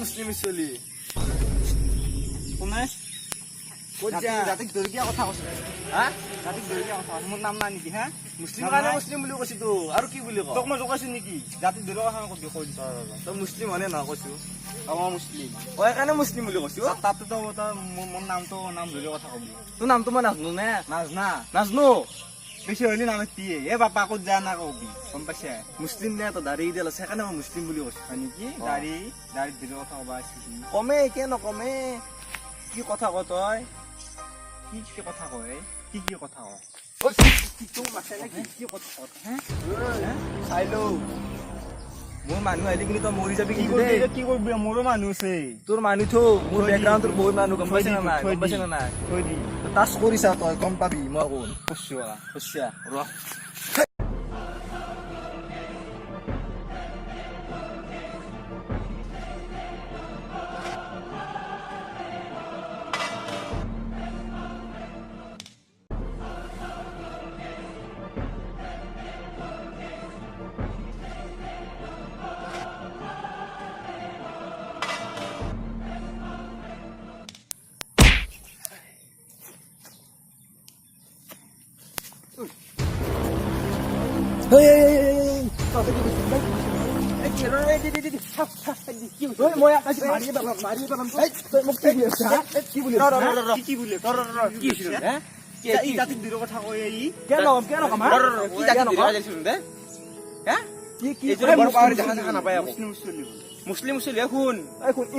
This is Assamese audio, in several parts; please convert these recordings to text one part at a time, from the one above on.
মুছলিম চলি কোনে ক'ত যা জাতিক দৰিকীয়া কথা কৈছে হা জাতিক দৰিকীয়া কথা কৈছে মোৰ নাম নাই নেকি হা মুছলিম কাৰণে মুছলিম বুলি কৈছি তো আৰু কি বুলি তোক মই জোকাইছো নেকি জাতিক দৰিকীয়া কথা কবি কৈ দিছ তই মুছলিম হনে নহয় কৈছো আমাৰ মুছলিম তই কাৰণে মুছলিম বুলি কৈছো তাতো তই মোৰ নামটো নাম দৰিকীয়া কথা কবি তোৰ নামটো মই নাজনো নে নাজনা নাজনো বেছি হ'লে নামে পিয়ে এ বাপা ক'ত যা না কবি গম পাইছে মুছলিম নে তই দাড়ি দিল আছে সেইকাৰণে মই মুছলিম বুলি কৈছো হয় নেকি দাড়ি দৰিকীয়া কথা কবা আহিছিল কমে কে নকমে কি কথা ক তই কি কথা কয় কি কথা কয় তোৰ মাছে নে কি কথা ক চাই লও মোৰ মানুহ আহিলে কিন্তু তই মৰি যাবি কিন্তু দেই কি কৰিবি মোৰো মানুহ আছে তোৰ মানুহ থো মোৰ বেকগ্ৰাউণ্ডৰ বহুত মানুহ গম পাইছে নে নাই গম পাইছে নে নাই থৈ দি টাচ কৰিছা তই গম পাবি মই কোন কৈছা ৰ মুছলিম চলি শুন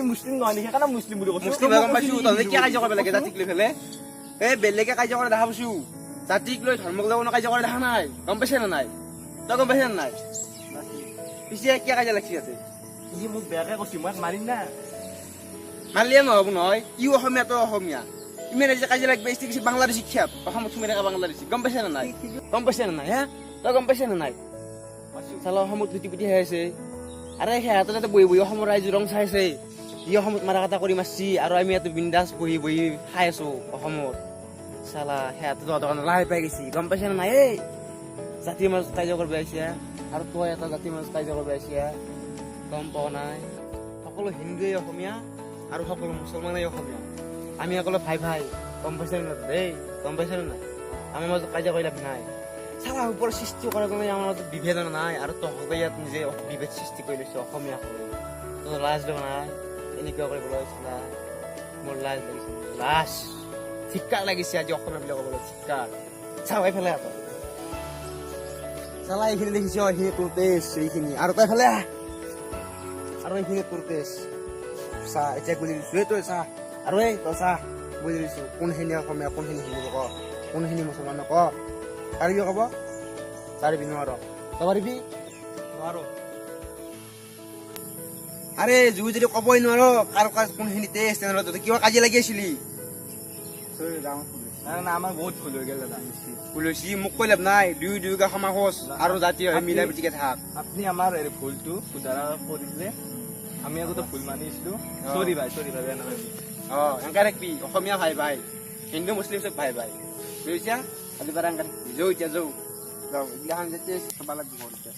মুছলিম নহয় নেকি সেইকাৰণে মুছলিম বুলি কৈছো মুছলিম গম পাইছো তহঁতে কিয় কাজিয়া কৰিব লাগে জাতিক লৈ পেলাই বেলেগে কাজিয়া কৰা দেখা পাইছো জাতিক লৈ ধৰ্মক লৈ কোনো কাজিয়া কৰা দেখা নাই গম পাইছে নে নাই তই গম পাইছে নে নাই পিছে কিয় কাজিয়া লাগছি ইয়াতে সি মোক বেয়াকে কৈছে মই মাৰিম না মাৰিলে নহ'ব নহয় ইও অসমীয়া তই অসমীয়া ইমান যে কাজিয়া লাগবে কিছু বাংলাদেশী খ্যাপ অসমত সোমাই থকা বাংলাদেশী গম পাইছে নে নাই গম পাইছে নে নাই হা তই গম পাইছে নে নাই চালা অসমত গুটি গুটি হৈ আছে আৰে সিহঁতে তাতে বহি বহি অসমৰ ৰাইজৰ ৰং চাইছে ই অসমত মাৰা কাটা কৰি মাৰছি আৰু আমি ইয়াতে বিন্দাছ বহি বহি খাই আছো অসমত চালা সিহঁতে তহঁতৰ কাৰণে লাই পাই গৈছি গম পাইছে নে নাই এই জাতিৰ মাজত কাজিয়া কৰিব আহিছে আৰু তই এটা জাতিৰ মাজত কাজিয়া কৰিব আহিছে গম পোৱা নাই সকলো হিন্দুৱে অসমীয়া আৰু সকলো মুছলমানেই অসমীয়া আমি সকলো ভাই ভাই গম পাইছে নে নাই দেই গম পাইছে নে নাই আমাৰ মাজত কাজিয়া কৰি লাভ নাই চালা ওপৰত সৃষ্টি কৰাৰ কাৰণে আমাৰ মাজত বিভেদন নাই আৰু তহঁতে ইয়াত নিজে বিভেদ সৃষ্টি কৰি লৈছে অসমীয়া তোৰ লাজ লগা নাই এনেকুৱা কৰিবলৈ হৈছিলা মোৰ লাজ লাগিছে লাজ ধিক্কাৰ লাগিছে আজি অসমীয়া বুলি ক'বলৈ ধিক্কাৰ চাওঁ এইফালে আকৌ চালা এইখিনি দেখিছ এইখিনি তোৰ তেজ এইখিনি আৰু তই এইফালে আৰু এইখিনি তোৰ তেজ চাহ এতিয়া বুজি দিছো তই চাহ আৰু এই তই চাহ বুজি দিছো কোনখিনি অসমীয়া কোনখিনি হিন্দু ক কোনখিনি মুছলমান ক পাৰিবি ক'ব পাৰিবি নোৱাৰ তই পাৰিবি নোৱাৰো আৰে জুই যদি ক'বই নোৱাৰ কাৰ কাৰ কোনখিনি তেজ তেনেহ'লে তই কিবা কাজিয়া লাগি আছিলি আমাৰ বহুত ভুল হৈ গ'ল দাদা ভুল হৈছে মোক কৈ লাভ নাই দুয়োকে সমাস আৰু জাতি হয় মিলা প্ৰীতিকে থাক আপুনি আমাৰ ভুলটো শুধাৰা কৰি দিলে আমি আগতে ভুল মানিছিলো চৰি ভাই বেয়া নালাগে এনেকা থাকবি অসমীয়া ভাই ভাই হিন্দু মুছলিম চব ভাই ভাই বুজিছা আজি বাৰ এনেকা থাকবি যাওঁ এতিয়া যাওঁ এইগিলাখান যে তেজ খাব লাগিব এতিয়া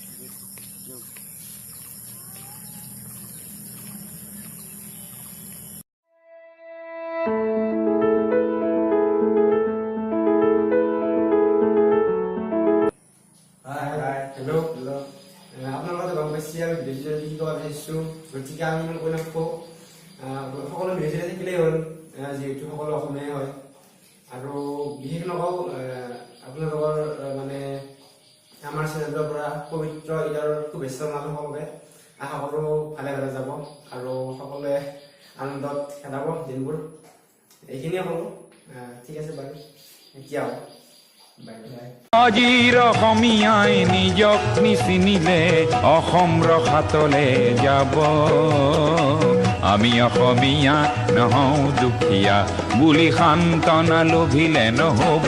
আপোনালোকে গম পাইছে আৰু ভিডিঅ' কি ক'ব বিচাৰিছোঁ গতিকে আমি ইমান কৈ নাথাকোঁ সকলো মিলি থাকিলেই হ'ল যিহেতু সকলো অসমীয়াই হয় আৰু বিশেষ নকওঁ আপোনালোকৰ মানে আমাৰ চেনেলৰ পৰা পবিত্ৰ ঈদৰ শুভেচ্ছা জনালোঁ সকলোকে আশা কৰোঁ ভালে ভালে যাব আৰু সকলোৱে আনন্দত খেদাব দিনবোৰ এইখিনিয়ে ক'লোঁ ঠিক আছে বাৰু এতিয়া আজিৰ অসমীয়াই নিজক নিচিনিলে অসম ৰসাতলে যাব আমি অসমীয়া নহওঁ দুখীয়া বুলি সান্তনা লভিলে নহ'ব